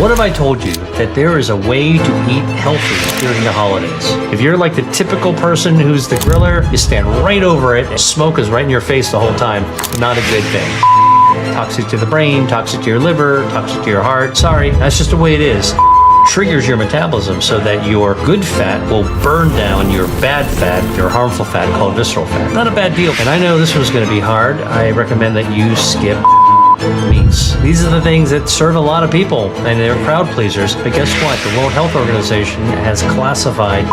What if I told you that there is a way to eat healthy during the holidays? If you're like the typical person who's the griller, you stand right over it and smoke is right in your face the whole time. Not a good thing. Toxic to the brain, toxic to your liver, toxic to your heart. Sorry, that's just the way it is. Triggers your metabolism so that your good fat will burn down your bad fat, your harmful fat called visceral fat. Not a bad deal. And I know this was going to be hard. I recommend that you skip meats. These are the things that serve a lot of people and they're crowd pleasers. But guess what? The World Health Organization has classified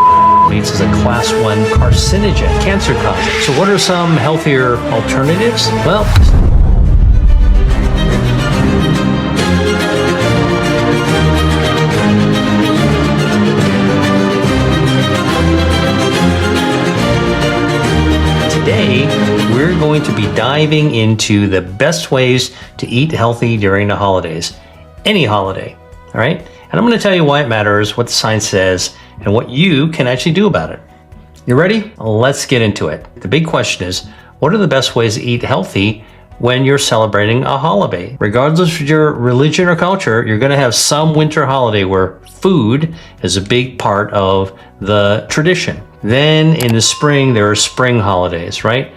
meats as a class 1 carcinogen, cancer causing. So what are some healthier alternatives? Well, today, we're going to be diving into the best ways to eat healthy during the holidays. Any holiday, all right? And I'm going to tell you why it matters, what the science says, and what you can actually do about it. You ready? Let's get into it. The big question is, what are the best ways to eat healthy when you're celebrating a holiday? Regardless of your religion or culture, you're going to have some winter holiday where food is a big part of the tradition. Then in the spring, there are spring holidays, right?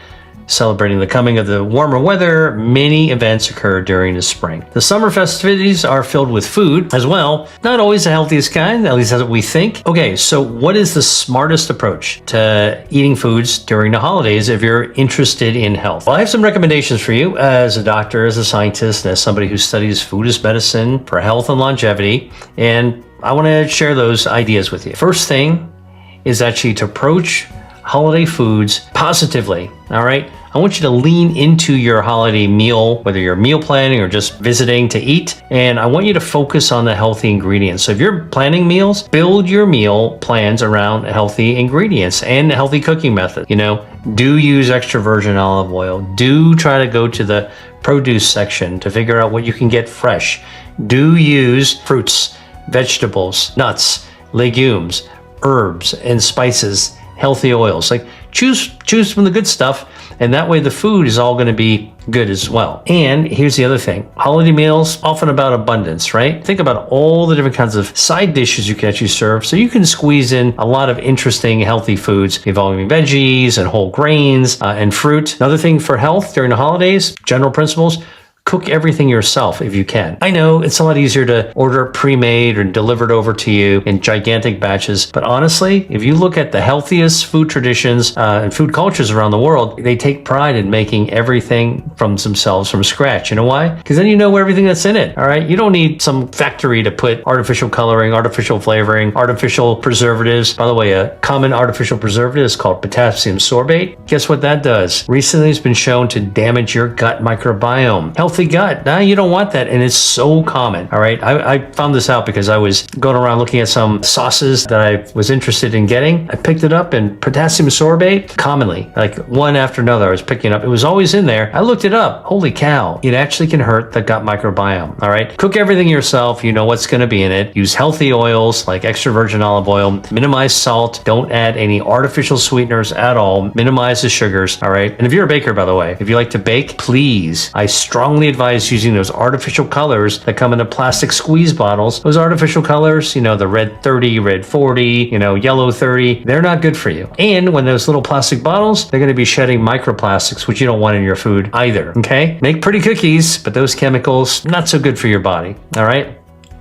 Celebrating the coming of the warmer weather, many events occur during the spring. The summer festivities are filled with food as well. Not always the healthiest kind, at least that's what we think. Okay, so what is the smartest approach to eating foods during the holidays if you're interested in health? Well, I have some recommendations for you as a doctor, as a scientist, and as somebody who studies food as medicine for health and longevity. And I want to share those ideas with you. First thing is actually to approach holiday foods positively, all right? I want you to lean into your holiday meal, whether you're meal planning or just visiting to eat, and I want you to focus on the healthy ingredients. So if you're planning meals, build your meal plans around healthy ingredients and healthy cooking method. You know, do use extra virgin olive oil. Do try to go to the produce section to figure out what you can get fresh. Do use fruits, vegetables, nuts, legumes, herbs and spices, healthy oils. Like choose from the good stuff, and that way the food is all going to be good as well. And here's the other thing. Holiday meals, often about abundance, right? Think about all the different kinds of side dishes you can actually serve, so you can squeeze in a lot of interesting healthy foods involving veggies and whole grains and fruit. Another thing for health during the holidays, general principles, cook everything yourself if you can. I know it's a lot easier to order pre-made or delivered over to you in gigantic batches, but honestly, if you look at the healthiest food traditions and food cultures around the world, they take pride in making everything from themselves from scratch. You know why? Because then you know everything that's in it, all right? You don't need some factory to put artificial coloring, artificial flavoring, artificial preservatives. By the way, a common artificial preservative is called potassium sorbate. Guess what that does? Recently, it's been shown to damage your gut microbiome. Healthy gut. Now you don't want that, and it's so common. All right, I found this out because I was going around looking at some sauces that I was interested in getting. I picked it up, and potassium sorbate, commonly, like one after another, I was picking up. It was always in there. I looked it up. Holy cow! It actually can hurt the gut microbiome. All right, cook everything yourself. You know what's going to be in it. Use healthy oils like extra virgin olive oil. Minimize salt. Don't add any artificial sweeteners at all. Minimize the sugars. All right, and if you're a baker, by the way, if you like to bake, please, I strongly advise using those artificial colors that come in the plastic squeeze bottles. Those artificial colors, you know, the red 30, red 40, you know, yellow 30, they're not good for you. And when those little plastic bottles, they're going to be shedding microplastics, which you don't want in your food either, okay? Make pretty cookies, but those chemicals, not so good for your body, all right?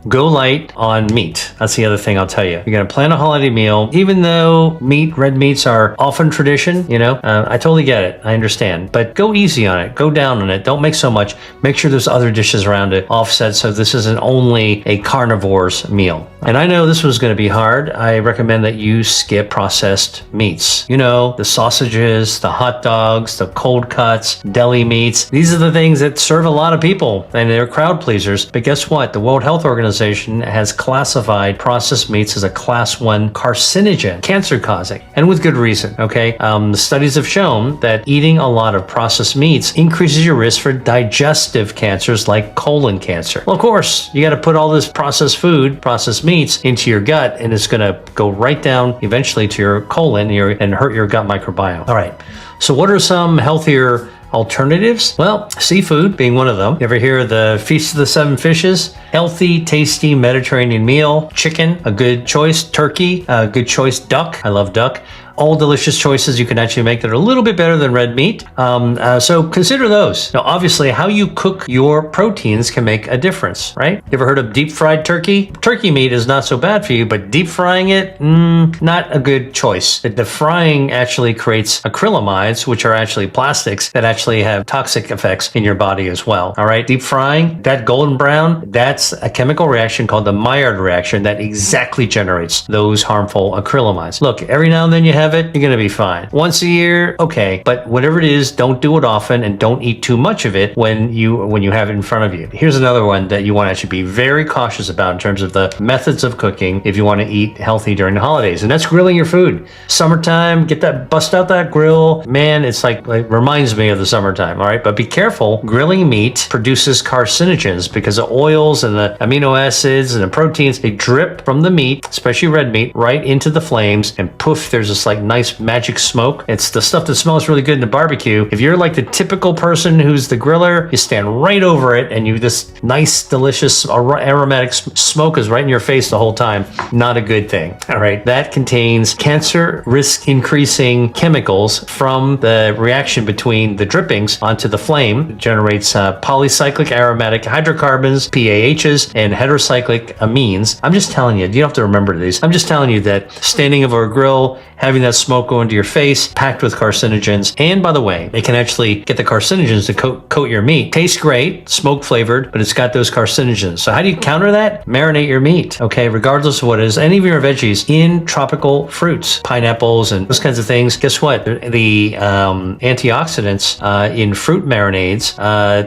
Go light on meat. That's the other thing I'll tell you. You're going to plan a holiday meal, even though red meats are often tradition, you know, I totally get it. I understand, but go easy on it. Go down on it. Don't make so much. Make sure there's other dishes around it offset, so this isn't only a carnivore's meal. And I know this was going to be hard. I recommend that you skip processed meats. You know, the sausages, the hot dogs, the cold cuts, deli meats. These are the things that serve a lot of people and they're crowd pleasers. But guess what? The World Health Organization has classified processed meats as a class 1 carcinogen, cancer causing, and with good reason, okay? The studies have shown that eating a lot of processed meats increases your risk for digestive cancers like colon cancer. Well, of course, you got to put all this processed food, processed meats into your gut, and it's going to go right down eventually to your colon and hurt your gut microbiome. All right, so what are some healthier alternatives? Well, seafood being one of them. You ever hear of the Feast of the Seven Fishes? Healthy, tasty Mediterranean meal. Chicken, a good choice. Turkey, a good choice. Duck, I love duck. All delicious choices you can actually make that are a little bit better than red meat. So consider those. Now, obviously, how you cook your proteins can make a difference, right? You ever heard of deep fried turkey? Turkey meat is not so bad for you, but deep frying it, not a good choice. The frying actually creates acrylamides, which are actually plastics that actually have toxic effects in your body as well. All right, deep frying, that golden brown, that's a chemical reaction called the Maillard reaction that exactly generates those harmful acrylamides. Look, every now and then you have it, you're going to be fine. Once a year, okay, but whatever it is, don't do it often and don't eat too much of it when you have it in front of you. Here's another one that you want to actually be very cautious about in terms of the methods of cooking if you want to eat healthy during the holidays, and that's grilling your food. Summertime, bust out that grill. Man, it's like reminds me of the summertime, all right? But be careful, grilling meat produces carcinogens because the oils and the amino acids and the proteins, they drip from the meat, especially red meat, right into the flames, and poof, there's this nice magic smoke. It's the stuff that smells really good in the barbecue. If you're like the typical person who's the griller, you stand right over it and this nice, delicious, aromatic smoke is right in your face the whole time. Not a good thing. All right. That contains cancer risk increasing chemicals from the reaction between the drippings onto the flame. It generates polycyclic aromatic hydrocarbons, PAHs, and heterocyclic amines. I'm just telling you, you don't have to remember these. I'm just telling you that standing over a grill, having that smoke go into your face, packed with carcinogens. And by the way, it can actually get the carcinogens to coat your meat. Tastes great, smoke flavored, but it's got those carcinogens. So how do you counter that? Marinate your meat, okay? Regardless of what it is, any of your veggies in tropical fruits, pineapples and those kinds of things. Guess what? The antioxidants in fruit marinades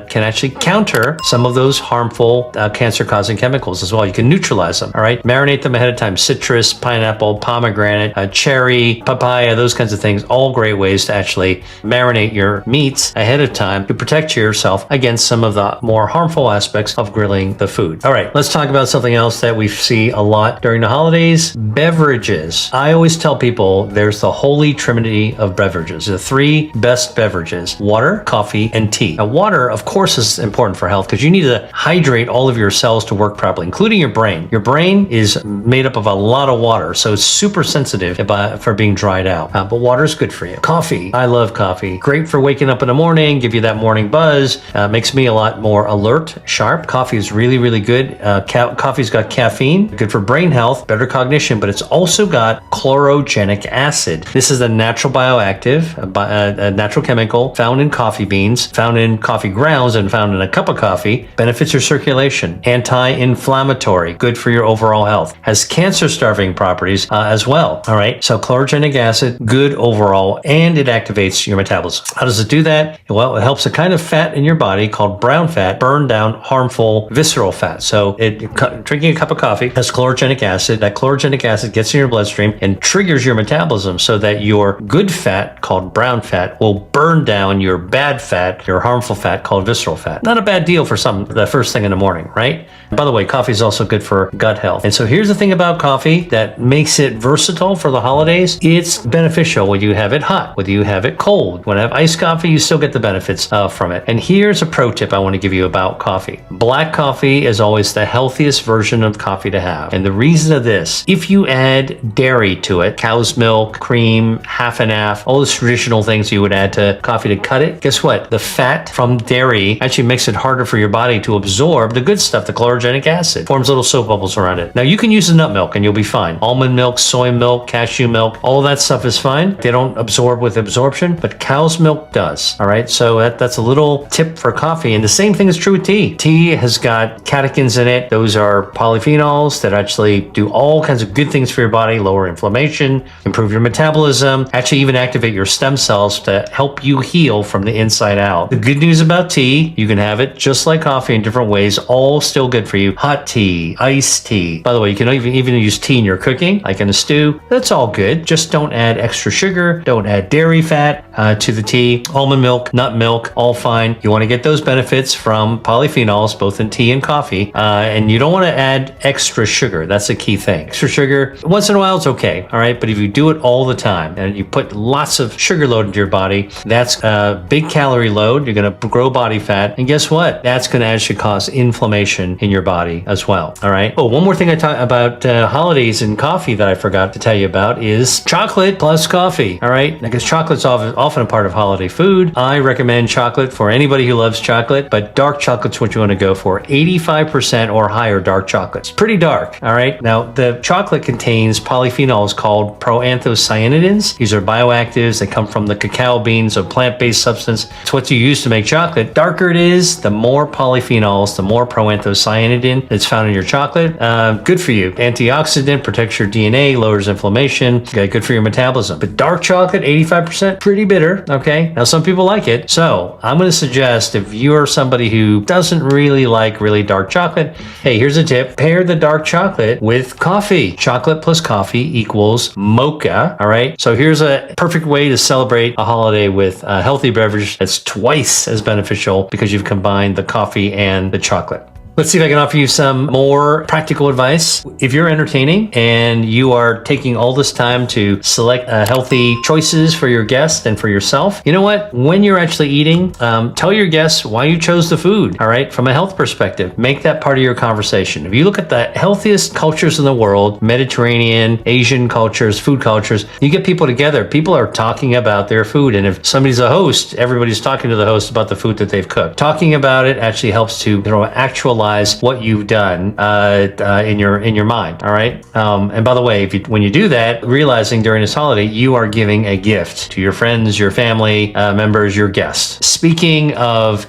can actually counter some of those harmful cancer-causing chemicals as well. You can neutralize them, all right? Marinate them ahead of time. Citrus, pineapple, pomegranate, cherry, papaya, those kinds of things, all great ways to actually marinate your meats ahead of time to protect yourself against some of the more harmful aspects of grilling the food. All right, let's talk about something else that we see a lot during the holidays, beverages. I always tell people there's the holy trinity of beverages, the three best beverages: water, coffee, and tea. Now, water, of course, is important for health because you need to hydrate all of your cells to work properly, including your brain. Your brain is made up of a lot of water, so it's super sensitive for being dried out. But water is good for you. Coffee, I love coffee. Great for waking up in the morning, give you that morning buzz, makes me a lot more alert, sharp. Coffee is really, really good. Coffee's got caffeine, good for brain health, better cognition, but it's also got chlorogenic acid. This is a natural bioactive, a natural chemical found in coffee beans, found in coffee grounds, and found in a cup of coffee. Benefits your circulation, anti-inflammatory, good for your overall health. Has cancer-starving properties as well. All right, so chlorogenic acid, good overall, and it activates your metabolism. How does it do that? Well, it helps a kind of fat in your body called brown fat burn down harmful visceral fat. So drinking a cup of coffee has chlorogenic acid. That chlorogenic acid gets in your bloodstream and triggers your metabolism so that your good fat called brown fat will burn down your bad fat, your harmful fat called visceral fat. Not a bad deal for the first thing in the morning, right? By the way, coffee is also good for gut health. And so here's the thing about coffee that makes it versatile for the holidays. It's beneficial whether you have it hot, whether you have it cold. When I have iced coffee, you still get the benefits from it. And here's a pro tip I want to give you about coffee. Black coffee is always the healthiest version of coffee to have. And the reason of this, if you add dairy to it, cow's milk, cream, half and half, all those traditional things you would add to coffee to cut it, guess what? The fat from dairy actually makes it harder for your body to absorb the good stuff, the chlorogenic acid. Forms little soap bubbles around it. Now you can use the nut milk and you'll be fine. Almond milk, soy milk, cashew milk, all that stuff is fine. They don't absorb with absorption, but cow's milk does. All right, so that's a little tip for coffee. And the same thing is true with tea. Tea has got catechins in it. Those are polyphenols that actually do all kinds of good things for your body, lower inflammation, improve your metabolism, actually even activate your stem cells to help you heal from the inside out. The good news about tea, you can have it just like coffee in different ways, all still good for you. Hot tea, iced tea. By the way, you can even use tea in your cooking, like in a stew. That's all good. Just don't add extra sugar. Don't add dairy fat to the tea. Almond milk, nut milk, all fine. You want to get those benefits from polyphenols, both in tea and coffee. And you don't want to add extra sugar. That's a key thing. Extra sugar, once in a while, it's okay. All right. But if you do it all the time and you put lots of sugar load into your body, that's a big calorie load. You're going to grow body fat. And guess what? That's going to actually cause inflammation in your body as well. All right. Oh, one more thing I talk about holidays and coffee that I forgot to tell you about is chocolate plus coffee. All right. Because chocolate's often a part of holiday food. I recommend chocolate for anybody who loves chocolate, but dark chocolate's what you want to go for. 85% or higher dark chocolates. Pretty dark. All right. Now, the chocolate contains polyphenols called proanthocyanidins. These are bioactives that come from the cacao beans, a plant-based substance. It's what you use to make chocolate. Darker it is, the more polyphenols, the more proanthocyanidin that's found in your chocolate. Good for you. Antioxidant, protects your DNA, lowers inflammation. Okay, good for your metabolism. But dark chocolate, 85%, pretty bitter. Okay. Now, some people like it. So I'm going to suggest if you are somebody who doesn't really like really dark chocolate, hey, here's a tip. Pair the dark chocolate with coffee. Chocolate plus coffee equals mocha. All right. So here's a perfect way to celebrate a holiday with a healthy beverage that's twice as beneficial because you've combined the coffee and the chocolate. Let's see if I can offer you some more practical advice. If you're entertaining and you are taking all this time to select healthy choices for your guest and for yourself, you know what? When you're actually eating, tell your guests why you chose the food, all right? From a health perspective, make that part of your conversation. If you look at the healthiest cultures in the world, Mediterranean, Asian cultures, food cultures, you get people together. People are talking about their food. And if somebody's a host, everybody's talking to the host about the food that they've cooked. Talking about it actually helps to actualize what you've done in your mind. All right. And by the way, when you do that, realizing during this holiday you are giving a gift to your friends, your family members, your guests. Speaking of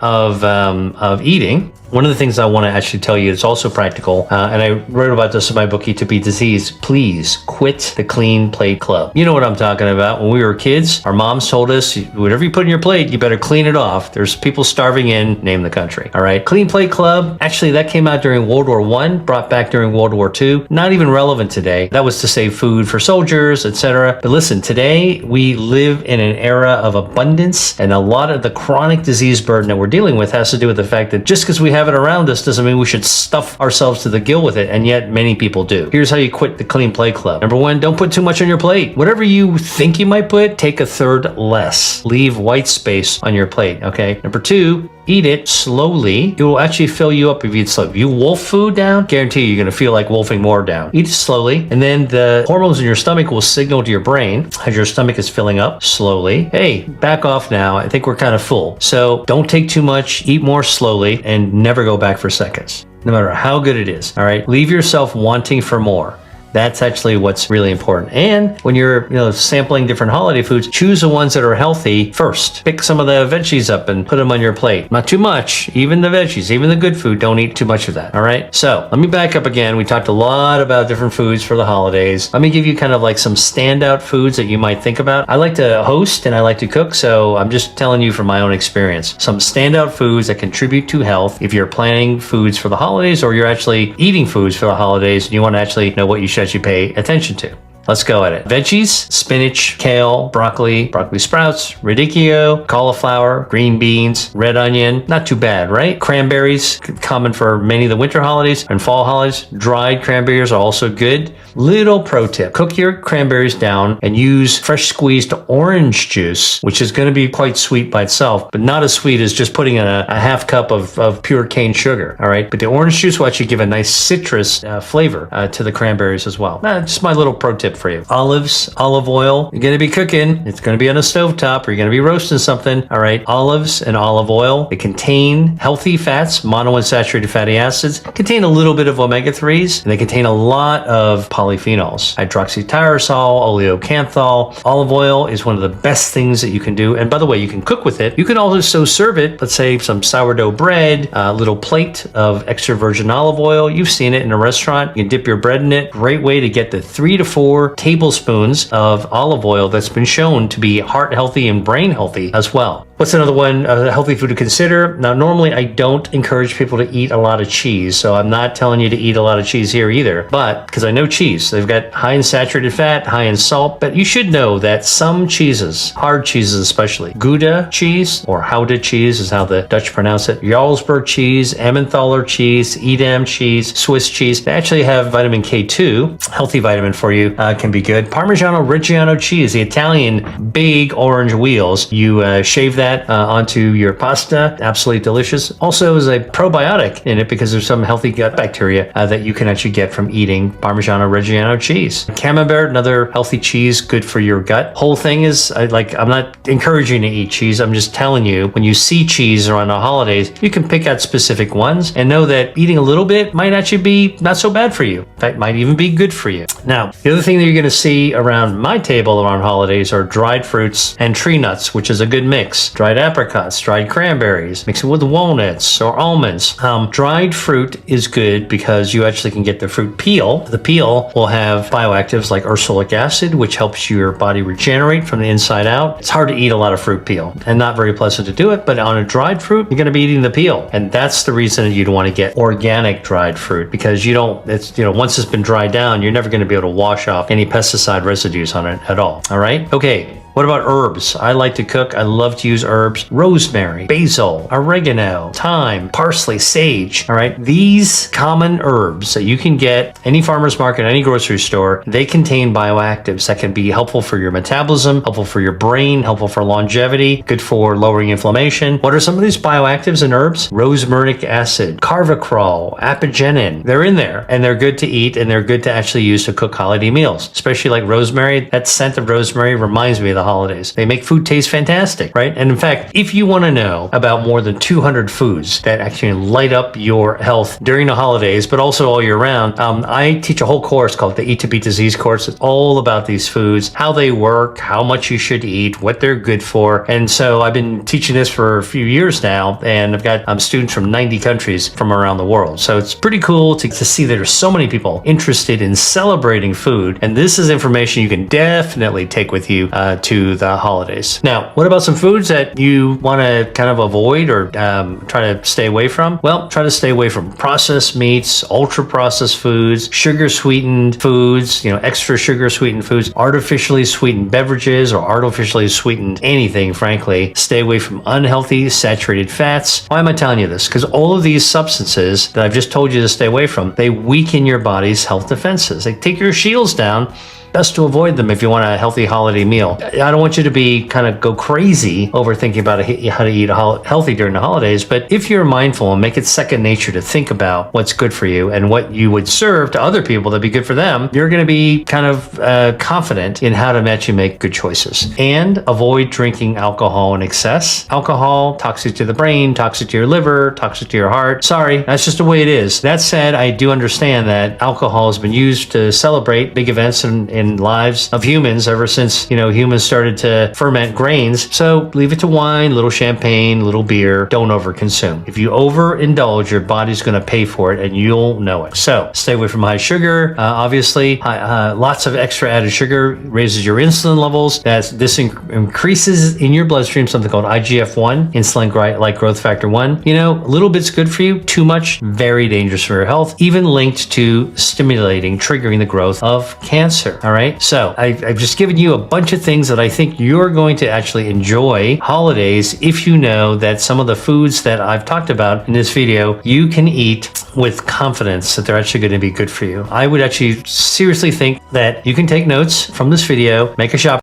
eating. One of the things I want to actually tell you is also practical, and I wrote about this in my book, Eat to Beat Disease. Please quit the Clean Plate Club. You know what I'm talking about. When we were kids, our moms told us, whatever you put in your plate, you better clean it off. There's people starving in, name the country. All right. Clean Plate Club, actually, that came out during World War I, brought back during World War II. Not even relevant today. That was to save food for soldiers, etc. But listen, today we live in an era of abundance, and a lot of the chronic disease burden that we're dealing with has to do with the fact that just because we have it around us doesn't mean we should stuff ourselves to the gill with it, and yet many people do. Here's how you quit the Clean Plate Club. Number one, don't put too much on your plate. Whatever you think you might put, take a third less. Leave white space on your plate, okay? Number two, eat it slowly. It will actually fill you up if you eat slowly. If you wolf food down, guarantee you're going to feel like wolfing more down. Eat it slowly, and then the hormones in your stomach will signal to your brain as your stomach is filling up slowly. Hey, back off now. I think we're kind of full. So don't take too much. Eat more slowly, and never go back for seconds, no matter how good it is. All right. Leave yourself wanting for more. That's actually what's really important. And when you're, sampling different holiday foods, choose the ones that are healthy first. Pick some of the veggies up and put them on your plate. Not too much. Even the veggies, even the good food, don't eat too much of that. All right. So let me back up again. We talked a lot about different foods for the holidays. Let me give you kind of like some standout foods that you might think about. I like to host and I like to cook, so I'm just telling you from my own experience. Some standout foods that contribute to health if you're planning foods for the holidays or you're actually eating foods for the holidays and you want to actually know what you should pay attention to. Let's go at it. Veggies, spinach, kale, broccoli sprouts, radicchio, cauliflower, green beans, red onion. Not too bad, right? Cranberries, common for many of the winter holidays and fall holidays. Dried cranberries are also good. Little pro tip, cook your cranberries down and use fresh squeezed orange juice, which is going to be quite sweet by itself, but not as sweet as just putting in a half cup of pure cane sugar. All right. But the orange juice will actually give a nice citrus flavor to the cranberries as well. Just my little pro tip for you. Olives, olive oil. You're going to be cooking. It's going to be on a stovetop or you're going to be roasting something. All right. Olives and olive oil. They contain healthy fats, monounsaturated fatty acids, contain a little bit of omega-3s, and they contain a lot of polyphenols. Hydroxytyrosol, oleocanthal. Olive oil is one of the best things that you can do. And by the way, you can cook with it. You can also serve it, let's say some sourdough bread, a little plate of extra virgin olive oil. You've seen it in a restaurant. You can dip your bread in it. Great way to get the 3 to 4 tablespoons of olive oil that's been shown to be heart healthy and brain healthy as well. What's another one, a healthy food to consider? Now, normally I don't encourage people to eat a lot of cheese, so I'm not telling you to eat a lot of cheese here either. But because I know cheese, they've got high in saturated fat, high in salt, but you should know that some cheeses, hard cheeses especially, Gouda cheese or Gouda cheese is how the Dutch pronounce it, Jarlsberg cheese, Emmentaler cheese, Edam cheese, Swiss cheese, they actually have vitamin K2, healthy vitamin for you, can be good. Parmigiano Reggiano cheese, the Italian big orange wheels, you shave that onto your pasta, absolutely delicious. Also is a probiotic in it because there's some healthy gut bacteria that you can actually get from eating Parmigiano Reggiano cheese. Camembert, another healthy cheese, good for your gut. Whole thing is, I'm not encouraging you to eat cheese, I'm just telling you, when you see cheese around the holidays, you can pick out specific ones and know that eating a little bit might actually be not so bad for you. In fact, might even be good for you. Now, the other thing that you're going to see around my table around holidays are dried fruits and tree nuts, which is a good mix. Dried apricots, dried cranberries, mix it with walnuts or almonds. Dried fruit is good because you actually can get the fruit peel. The peel will have bioactives like ursolic acid, which helps your body regenerate from the inside out. It's hard to eat a lot of fruit peel and not very pleasant to do it, but on a dried fruit, you're going to be eating the peel. And that's the reason you'd want to get organic dried fruit, because once it's been dried down, you're never going to be able to wash off any pesticide residues on it at all. All right? Okay. What about herbs? I like to cook. I love to use herbs. Rosemary, basil, oregano, thyme, parsley, sage. All right. These common herbs that you can get any farmer's market, any grocery store, they contain bioactives that can be helpful for your metabolism, helpful for your brain, helpful for longevity, good for lowering inflammation. What are some of these bioactives in herbs? Rosmarinic acid, carvacrol, apigenin. They're in there and they're good to eat and they're good to actually use to cook holiday meals, especially like rosemary. That scent of rosemary reminds me of the holidays. They make food taste fantastic, right? And in fact, if you want to know about more than 200 foods that actually light up your health during the holidays, but also all year round, I teach a whole course called the Eat to Beat Disease course. It's all about these foods, how they work, how much you should eat, what they're good for. And so I've been teaching this for a few years now, and I've got students from 90 countries from around the world. So it's pretty cool to see that there's so many people interested in celebrating food. And this is information you can definitely take with you to the holidays. Now, what about some foods that you want to kind of avoid or try to stay away from? Well, try to stay away from processed meats, ultra processed foods, sugar sweetened foods, extra sugar sweetened foods, artificially sweetened beverages or artificially sweetened anything, frankly. Stay away from unhealthy saturated fats. Why am I telling you this? Because all of these substances that I've just told you to stay away from, they weaken your body's health defenses. They take your shields down. Best to avoid them if you want a healthy holiday meal. I don't want you to be kind of go crazy over thinking about how to eat healthy during the holidays, but if you're mindful and make it second nature to think about what's good for you and what you would serve to other people that'd be good for them, you're going to be kind of confident in how to actually make good choices. And avoid drinking alcohol in excess. Alcohol, toxic to the brain, toxic to your liver, toxic to your heart. Sorry, that's just the way it is. That said, I do understand that alcohol has been used to celebrate big events in lives of humans ever since, humans started to ferment grains. So leave it to wine, little champagne, little beer. Don't overconsume. If you overindulge, your body's going to pay for it and you'll know it. So stay away from high sugar. Obviously, lots of extra added sugar raises your insulin levels. This increases in your bloodstream something called IGF-1, insulin-like growth factor 1. A little bit's good for you. Too much, very dangerous for your health. Even linked to triggering the growth of cancer. All right. So I've just given you a bunch of things that I think you're going to actually enjoy holidays if you know that some of the foods that I've talked about in this video, you can eat with confidence that they're actually going to be good for you. I would actually seriously think that you can take notes from this video, make a shop